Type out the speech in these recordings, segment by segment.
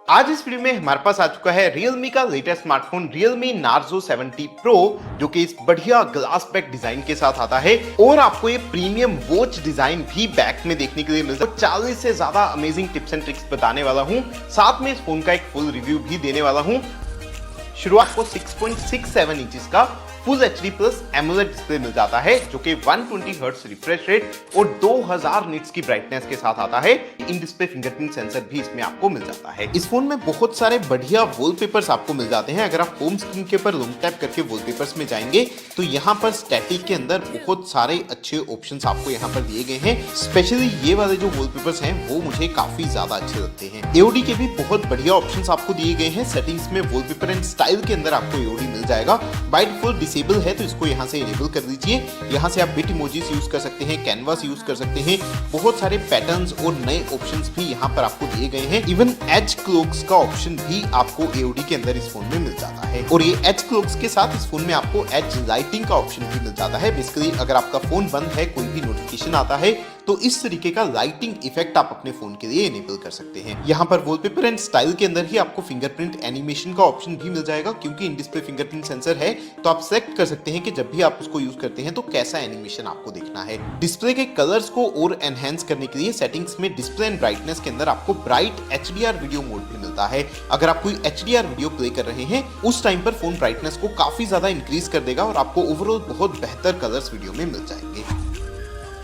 आज इस वीडियो में हमारे पास आ चुका है Realme का latest smartphone Realme Narzo 70 Pro, जो कि इस बढ़िया ग्लास बैक डिजाइन के साथ आता है और आपको ये प्रीमियम वॉच डिजाइन भी बैक में देखने के लिए मिलता है। 40 से ज्यादा अमेजिंग टिप्स एंड ट्रिक्स बताने वाला हूं, साथ में इस फोन का एक फुल रिव्यू भी देने वाला हूं। शुरुआत को 6.67 इंचेस का full HD plus AMOLED display मिल जाता है, जो कि 120 हर्ट्ज रिफ्रेश रेट और 2000 निट्स की ब्राइटनेस के साथ आता है। इन डिस्प्ले फिंगरप्रिंट सेंसर भी इसमें आपको मिल जाता है। इस फोन में बहुत सारे बढ़िया वॉलपेपर्स आपको मिल जाते हैं। अगर आप होम स्क्रीन के ऊपर लॉन्ग टैप करके वॉलपेपर्स में जाएंगे तो यहाँ पर स्टैटिक के अंदर बहुत सारे अच्छे ऑप्शंस आपको यहाँ पर दिए गए हैं। स्पेशली ये वाले जो वॉलपेपर्स हैं वो मुझे काफी ज्यादा अच्छे लगते हैं। एओडी के भी बहुत बढ़िया ऑप्शंस आपको दिए गए हैं। सेटिंग्स में वॉलपेपर एंड स्टाइल के अंदर आपको एओडी मिल जाएगा। बाय डिफॉल्ट डिसेबल है तो इसको यहाँ से इनेबल कर दीजिए। यहाँ से आप बिट इमोजीज यूज कर सकते हैं, कैनवास यूज कर सकते हैं। बहुत सारे पैटर्न्स और नए ऑप्शंस भी यहाँ पर आपको दिए गए हैं। इवन एज क्लॉक्स का ऑप्शन भी आपको एओडी के अंदर इस फोन में मिल जाता है और ये एज क्लॉक्स के साथ इस फोन में आपको एज लाइटिंग का ऑप्शन भी मिल जाता है। बेसिकली अगर आपका फोन बंद है, कोई भी नोटिफिकेशन आता है तो इस तरीके का लाइटिंग इफेक्ट आप अपने फोन के लिए इनेबल कर सकते हैं। यहाँ पर वॉलपेपर एंड स्टाइल के अंदर ही आपको फिंगरप्रिंट एनिमेशन का ऑप्शन भी मिल जाएगा। क्योंकि इन डिस्प्ले फिंगरप्रिंट सेंसर है तो आप सेलेक्ट कर सकते हैं कि जब भी आप उसको यूज करते हैं तो कैसा एनिमेशन आपको देखना है। डिस्प्ले के कलर्स को और एनहेंस करने के लिए सेटिंग्स में डिस्प्ले एंड ब्राइटनेस के अंदर आपको ब्राइट एचडीआर वीडियो मोड भी मिलता है। अगर आप कोई एचडीआर वीडियो प्ले कर रहे हैं उस टाइम पर फोन ब्राइटनेस को काफी ज्यादा इंक्रीज कर देगा और आपको ओवरऑल बहुत बेहतर कलर्स वीडियो में मिल जाएंगे।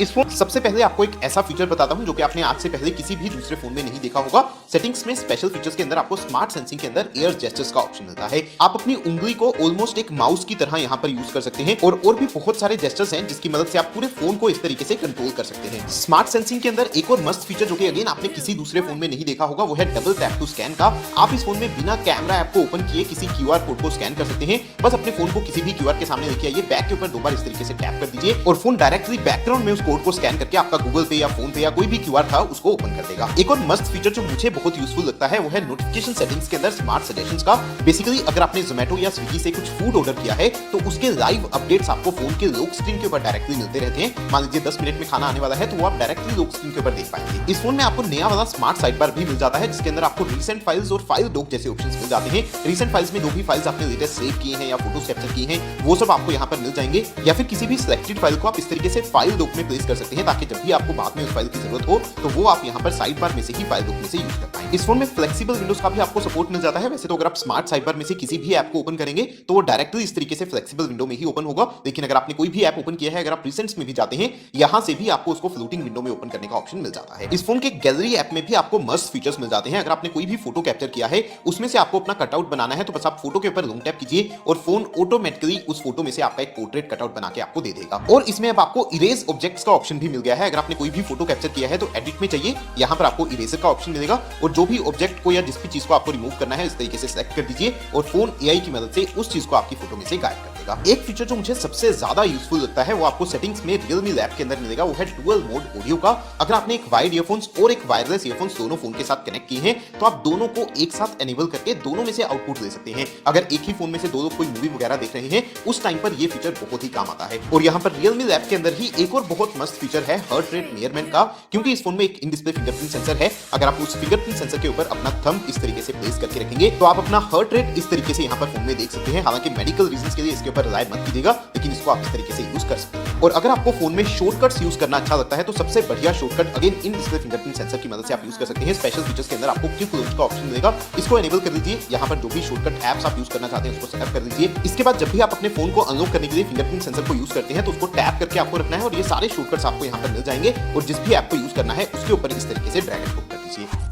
इस फोन सबसे पहले आपको एक ऐसा फीचर बताता हूं जो कि आपने आज से पहले किसी भी दूसरे फोन में नहीं देखा होगा। सेटिंग्स में स्पेशल फीचर्स के अंदर आपको स्मार्ट सेंसिंग के अंदर एयर जेस्चर्स का ऑप्शन मिलता है। आप अपनी उंगली को ऑलमोस्ट एक माउस की तरह यहां पर यूज कर सकते हैं और भी बहुत सारे जेस्चर्स हैं जिसकी मदद से आप पूरे फोन को इस तरीके से कंट्रोल कर सकते हैं। स्मार्ट सेंसिंग के अंदर एक और मस्त फीचर जो कि अगेन आपने किसी दूसरे फोन में नहीं देखा होगा वो है डबल टैप टू स्कैन का। आप इस फोन में बिना कैमरा ऐप को ओपन किए किसी क्यूआर कोड को स्कैन कर सकते हैं। बस अपने फोन को किसी भी क्यूआर के सामने लेके आइए, बैक के ऊपर दो बार इस तरीके से टैप कर दीजिए और फोन डायरेक्टली बैकग्राउंड में उस कोड को स्कैन करके आपका गूगल पे या फोन पे या कोई भी क्यूआर था उसको ओपन कर देगा। एक और मस्त फीचर जो मुझे बहुत यूजफुल लगता है वो है नोटिफिकेशन सेटिंग्स के अंदर स्मार्ट सजेशंस का। बेसिकली अगर आपने जोमेटो या स्विगी से कुछ फूड ऑर्डर किया है तो उसके लाइव अपडेट्स आपको फोन के लॉक स्क्रीन के ऊपर डायरेक्टली मिलते रहते हैं। मान लीजिए 10 मिनट में खाना आने वाला है तो वो आप डायरेक्टली लॉक स्क्रीन के ऊपर देख पाएंगे। इस फोन में आपको नया वाला स्मार्ट साइड बार भी मिल जाता है जिसके अंदर आपको रीसेंट फाइल्स और फाइल डॉक जैसे ऑप्शंस मिल जाते हैं। रीसेंट फाइल्स में जो भी फाइल्स आपने लेटेस्ट सेव किए हैं या फोटोज कैप्चर किए हैं वो सब आपको यहाँ पर मिल जाएंगे। या फिर किसी भी सिलेक्टेड फाइल को आप इस तरीके से फाइल डॉक में प्लेस कर सकते हैं ताकि जब भी आपको बाद में उस फाइल की जरूरत हो तो वो आप यहाँ पर साइड बार में से ही फाइल डॉक में से यूज कर पाएंगे। इस फोन में फ्लेक्सिबल विंडोज का भी आपको सपोर्ट मिल जाता है। वैसे तो अगर आप स्मार्ट साइड बार में से किसी भी ऐप को ओपन करेंगे तो वो डायरेक्टली इस तरीके से फ्लेक्सिबल विंडो में ही ओपन होगा। लेकिन अगर आपने कोई भी ऐप ओपन किया है, अगर आप रिसेंट्स में भी जाते हैं यहाँ से भी आपको उसको फ्लोटिंग विंडो में ओपन करने का ऑप्शन मिल जाता है। इस फोन के गैलरी ऐप में भी आपको मस्त फीचर्स मिल जाते हैं। अगर आपने कोई भी फोटो कैप्चर किया है उसमें से आपको अपना कटआउट बनाना है तो बस आप फोटो के ऊपर लॉन्ग टैप कीजिए और फोन ऑटोमेटिकली उस फोटो में से आपका एक पोर्ट्रेट कटआउट बना के आपको दे देगा। और इसमें अब आपको इरेज ऑब्जेक्ट्स का ऑप्शन भी मिल गया है। अगर आपने कोई भी फोटो कैप्चर किया है तो एडिट में चाहिए, यहाँ पर आपको इरेजर का ऑप्शन मिलेगा और जो भी ऑब्जेक्ट को या जिस भी चीज को आपको रिमूव करना है इस तरीके से सिलेक्ट कर दीजिए और फोन एआई की मदद से उस चीज को आपकी फोटो में से गायब कर देगा। एक फीचर जो मुझे सबसे ज्यादा यूजफुल लगता है वो आपको सेटिंग्स में Realme लैब के अंदर मिलेगा, वो है डुअल मोड ऑडियो का। अगर आपने एक वायर्ड ईयरफोन्स और एक वायरलेस ईयरफोन्स दोनों फोन के साथ कनेक्ट किए हैं तो आप दोनों को एक साथ एनेबल करके दोनों में से आउटपुट ले सकते हैं। अगर एक ही फोन में से दो लोग कोई मूवी वगैरह देख रहे हैं उस टाइम पर ये फीचर बहुत ही काम आता है। और यहाँ पर Realme लैब के अंदर ही एक और बहुत मस्त फीचर है हार्ट रेट मेजरमेंट का। क्योंकि इस फोन में एक इन डिस्प्ले फिंगरप्रिंट सेंसर है, अगर आप उस फिंगरप्रिंट सेंसर के ऊपर अपना थंब इस तरीके से प्लेस करके रखेंगे तो आप अपना हार्ट रेट इस तरीके से यहाँ पर फोन में देख सकते हैं। हालांकि मेडिकल रीजंस के लिए इसके ऊपर रिलाय मत कीजिएगा, लेकिन इसको आप इस तरीके से यूज कर सकते हैं। और अगर आपको फोन में शॉर्टकट्स यूज करना अच्छा लगता है तो सबसे बढ़िया shortcut again in display fingerprint sensor की मदद से आप यूज कर सकते हैं। स्पेशल फीचर्स के अंदर आपको क्विक लॉन्च का ऑप्शन मिलेगा, इसको एनेबल कर लीजिए। यहाँ पर जो भी शॉर्टकट एप्स आप यूज करना चाहते हैं उसको सेटअप कर लीजिए। इसके बाद जब भी आप अपने फोन को अनलॉक करने के लिए फिंगरप्रिंट सेंसर को यूज करते हैं तो उसको टैप करके आपको रखना है और ये सारे शॉर्टकट्स आपको यहाँ पर मिल जाएंगे और जिस भी ऐप को यूज करना है उसके ऊपर इस तरीके से ड्रैग एंड ड्रॉप कर दीजिए।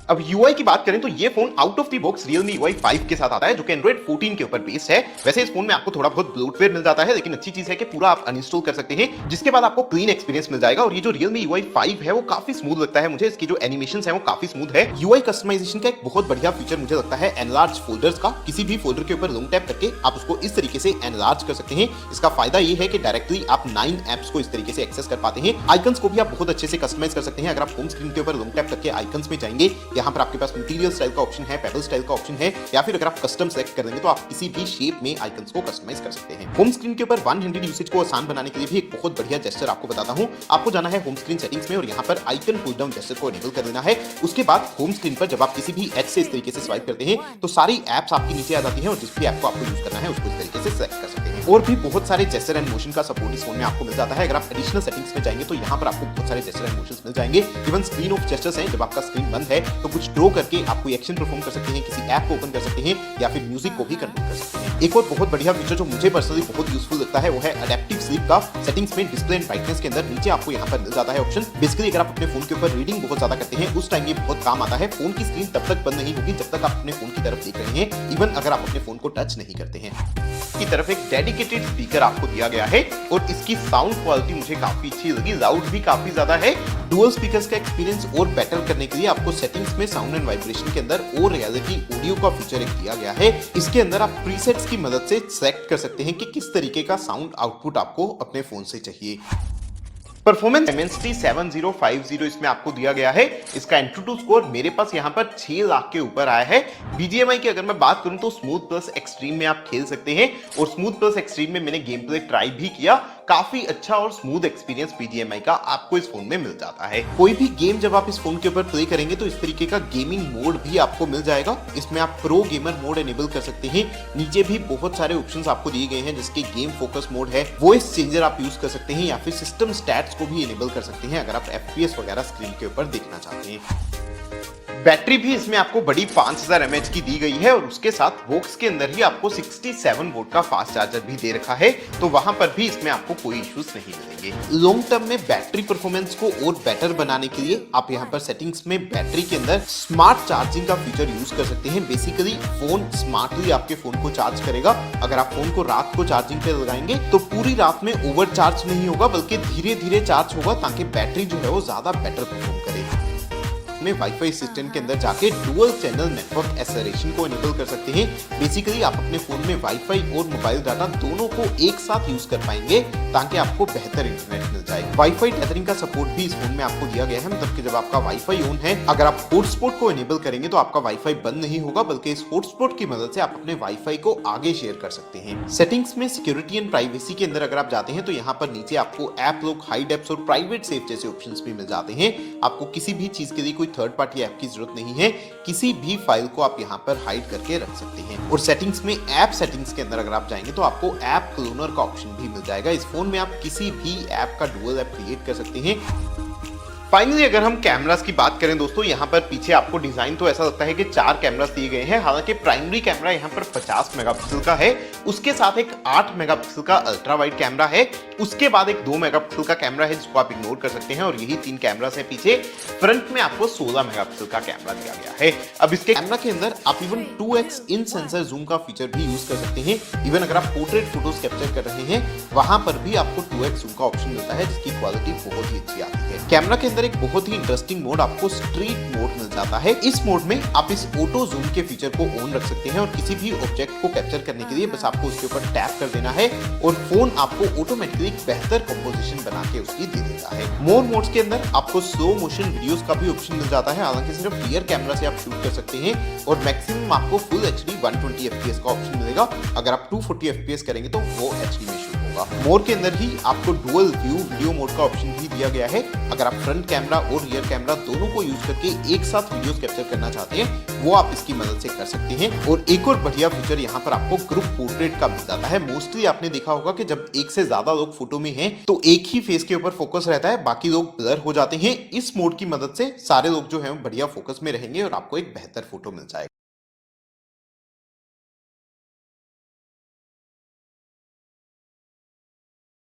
अब UI की बात करें तो ये phone out of the box Realme UI 5 के साथ आता है जो कि Android 14 के ऊपर बेस्ड है। वैसे इस फोन में आपको थोड़ा बहुत ब्लोटवेयर मिल जाता है, लेकिन अच्छी चीज है कि पूरा आप अनइंस्टॉल कर सकते हैं जिसके बाद आपको क्लीन एक्सपीरियंस मिल जाएगा। और ये जो Realme UI 5 है वो काफी स्मूथ लगता है मुझे, इसकी जो एनिमेशंस है वो काफी स्मूथ है। UI कस्टमाइजेशन का एक बहुत बढ़िया फीचर मुझे लगता है एनलार्ज फोल्डर्स का। किसी भी फोल्डर के ऊपर लॉन्ग टैप करके आप उसको इस तरीके से एनलार्ज कर सकते हैं। इसका फायदा ये है कि डायरेक्टली आप 9 एप्स को इस तरीके से एक्सेस कर पाते हैं। आइकन्स को भी आप बहुत अच्छे से कस्टमाइज कर सकते हैं। अगर आप होम स्क्रीन के ऊपर लॉन्ग टैप करके आइकन्स में जाएंगे यहाँ पर आपके पास मटीरियल स्टाइल का ऑप्शन है, पेबल स्टाइल का ऑप्शन है, या फिर अगर आप कस्टम सेलेक्ट कर देंगे तो आप किसी भी शेप में आइकन्स को कस्टमाइज कर सकते हैं। होम स्क्रीन के ऊपर वन हैंडेड यूसेज को आसान बनाने के लिए भी एक बहुत बढ़िया जेस्चर आपको बताता हूँ। आपको जाना है होम स्क्रीन सेटिंग्स में और यहाँ पर आइकन पुल डाउन जेस्चर को इनेबल कर देना है। उसके बाद होम स्क्रीन पर जब आप किसी भी एज से इस तरीके से स्वाइप करते हैं तो सारी एप्स आपकी नीचे आ जाती हैं और जिस भी ऐप को आपको यूज करना है उसको इस तरीके से सेलेक्ट कर सकते हैं। और भी बहुत सारे जेस्चर एंड मोशन का सपोर्ट इस फोन में आपको मिल जाता है। अगर आप एडिशनल सेटिंग्स में जाएंगे तो यहाँ पर आपको बहुत सारे जेस्चर एंड मोशंस मिल जाएंगे। इवन स्क्रीन ऑफ जेस्चर्स हैं, जब आपका स्क्रीन बंद है तो कुछ ड्रॉ करके आप कोई एक्शन परफॉर्म कर सकते हैं, किसी ऐप को ओपन कर सकते हैं या फिर म्यूजिक को भी कंट्रोल कर सकते हैं। एक और बहुत बढ़िया फीचर जो मुझे पर्सनली बहुत यूजफुल लगता है वो है अडैप्टिव स्लीप का। सेटिंग्स में डिस्प्ले एंड ब्राइटनेस के अंदर नीचे आपको यहाँ पर मिल जाता है ऑप्शन। बेसिकली अगर आप अपने फोन के ऊपर रीडिंग बहुत ज्यादा करते हैं उस टाइम ये बहुत काम आता है। फोन की स्क्रीन तब तक बंद नहीं होगी जब तक आप अपने फोन की तरफ देख रहे हैं, इवन अगर आप अपने फोन को टच नहीं करते हैं। की तरफ एक डेडिकेटेड स्पीकर आपको दिया गया है और इसकी साउंड क्वालिटी मुझे काफी अच्छी लगी, लाउड भी काफी ज्यादा है। डुअल स्पीकर्स का एक्सपीरियंस और बेटर करने के लिए आपको सेटिंग्स में साउंड एंड वाइब्रेशन के अंदर और रियलिटी ऑडियो का फीचर एक दिया गया है। इसके अंदर आप प्रीसेट्स की मदद से सेलेक्ट कर सकते हैं कि किस तरीके का साउंड आउटपुट आपको अपने फोन से चाहिए। परफॉर्मेंस Dimensity 7050 इसमें आपको दिया गया है। इसका एंट्री स्कोर मेरे पास यहाँ पर 6 लाख के ऊपर आया है। BGMI की अगर मैं बात करूं तो स्मूथ प्लस एक्सट्रीम में आप खेल सकते हैं और स्मूथ प्लस एक्सट्रीम में मैंने गेम प्ले ट्राई भी किया। काफी अच्छा और स्मूथ एक्सपीरियंस BGMI का आपको इस फोन में मिल जाता है। कोई भी गेम जब आप इस फोन के ऊपर प्ले करेंगे तो इस तरीके का गेमिंग मोड भी आपको मिल जाएगा। इसमें आप प्रो गेमर मोड एनेबल कर सकते हैं। नीचे भी बहुत सारे ऑप्शंस आपको दिए गए हैं, जिसके गेम फोकस मोड है, वॉइस चेंजर आप यूज कर सकते हैं या फिर सिस्टम स्टैट्स को भी एनेबल कर सकते हैं अगर आप FPS वगैरह स्क्रीन के ऊपर देखना चाहते हैं। बैटरी भी इसमें आपको बड़ी 5000 mAh की दी गई है और उसके साथ बॉक्स के अंदर ही आपको 67 वोल्ट का फास्ट चार्जर भी दे रखा है, तो वहां पर भी इसमें आपको कोई इश्यूज नहीं मिलेंगे। लॉन्ग टर्म में बैटरी परफॉर्मेंस को और बेटर बनाने के लिए आप यहां पर सेटिंग्स में बैटरी के अंदर स्मार्ट चार्जिंग का फीचर यूज कर सकते हैं। बेसिकली फोन स्मार्टली आपके फोन को चार्ज करेगा। अगर आप फोन को रात को चार्जिंग पे लगाएंगे तो पूरी रात में ओवर चार्ज नहीं होगा, बल्कि धीरे धीरे चार्ज होगा ताकि बैटरी जो है वो ज्यादा बेटर परफॉर्म करे। में वाईफाई असिस्टेंट के अंदर जाके डुअल चैनल नेटवर्क एक्सेलरेशन को इनेबल कर सकते हैं। बेसिकली आप अपने फोन में वाईफाई और मोबाइल डाटा दोनों को एक साथ यूज कर पाएंगे ताकि आपको बेहतर इंटरनेट मिल जाए। वाईफाई टेथरिंग का सपोर्ट भी इस फोन में आपको दिया गया है, मतलब कि जब आपका वाईफाई ऑन है, अगर आप हॉटस्पॉट को इनेबल करेंगे तो आपका वाईफाई बंद नहीं होगा, बल्कि इस हॉटस्पॉट की मदद से आप अपने वाईफाई को आगे शेयर कर सकते हैं। सेटिंग्स में सिक्योरिटी एंड प्राइवेसी के अंदर अगर आप जाते हैं तो यहाँ पर नीचे आपको ऐप लॉक, हाइड एप्स और प्राइवेट सेव जैसे ऑप्शंस भी मिल जाते हैं। आपको किसी भी चीज के लिए कोई थर्ड पार्टी ऐप की जरूरत नहीं है, किसी भी फाइल को आप यहाँ पर हाइड करके रख सकते हैं। और सेटिंग्स में ऐप सेटिंग्स के अंदर अगर आप जाएंगे तो आपको ऐप क्लोनर का ऑप्शन भी मिल जाएगा। इस फोन में आप किसी भी ऐप का डुअल ऐप क्रिएट कर सकते हैं। फाइनली अगर हम कैमरास की बात करें दोस्तों, यहाँ पर पीछे आपको डिजाइन तो ऐसा लगता है कि 4 कैमरास दिए गए हैं। हालांकि प्राइमरी कैमरा यहाँ पर 50 मेगापिक्सल का है, उसके साथ एक 8 मेगापिक्सल का अल्ट्रा वाइड कैमरा है, उसके बाद एक 2 मेगापिक्सल का कैमरा है जिसको आप इग्नोर कर सकते हैं और यही 3 कैमरास है पीछे। फ्रंट में आपको 16 मेगापिक्सल का कैमरा दिया गया है। अब इसके कैमरा के अंदर आप इवन 2x इन सेंसर जूम का फीचर भी यूज कर सकते हैं। इवन अगर आप पोर्ट्रेट फोटोज कैप्चर कर रहे हैं वहां पर भी आपको 2x जूम का ऑप्शन मिलता है, जिसकी क्वालिटी बहुत ही अच्छी आती है। कैमरा के अंदर एक बहुत ही इंटरेस्टिंग मोड आपको स्ट्रीट मोड मिल जाता है। इस मोड में आप इस ऑटो जूम के फीचर को ऑन रख सकते हैं और किसी भी ऑब्जेक्ट को कैप्चर करने के लिए बस आपको उसके ऊपर टैप कर देना है और फोन आपको ऑटोमेटिकली बेहतर कंपोजिशन बना के उसकी दे देता है। मोर मोड्स के अंदर आपको स्लो मोशन वीडियोस का भी ऑप्शन मिल जाता है। हालांकि सिर्फ रियर कैमरा से आप शूट कर सकते हैं और मैक्सिमम आपको फुल HD 120 FPS का ऑप्शन मिलेगा। अगर आप 240 FPS करेंगे तो वो HD में शूट होगा। मोर के अंदर ही आपको डुअल व्यू वीडियो मोड का ऑप्शन भी दिया गया है। अगर आप फ्रंट कैमरा और रियर कैमरा दोनों को यूज करके एक साथ वीडियोस कैप्चर करना चाहते हैं वो आप इसकी मदद से कर सकते हैं। और एक और बढ़िया फीचर यहाँ पर आपको ग्रुप पोर्ट्रेट का मिल जाता है। मोस्टली आपने देखा होगा कि जब एक से ज्यादा लोग फोटो में हैं तो एक ही फेस के ऊपर फोकस रहता है, बाकी लोग ब्लर हो जाते हैं। इस मोड की मदद से सारे लोग जो है बढ़िया फोकस में रहेंगे और आपको एक बेहतर फोटो मिल जाएगा।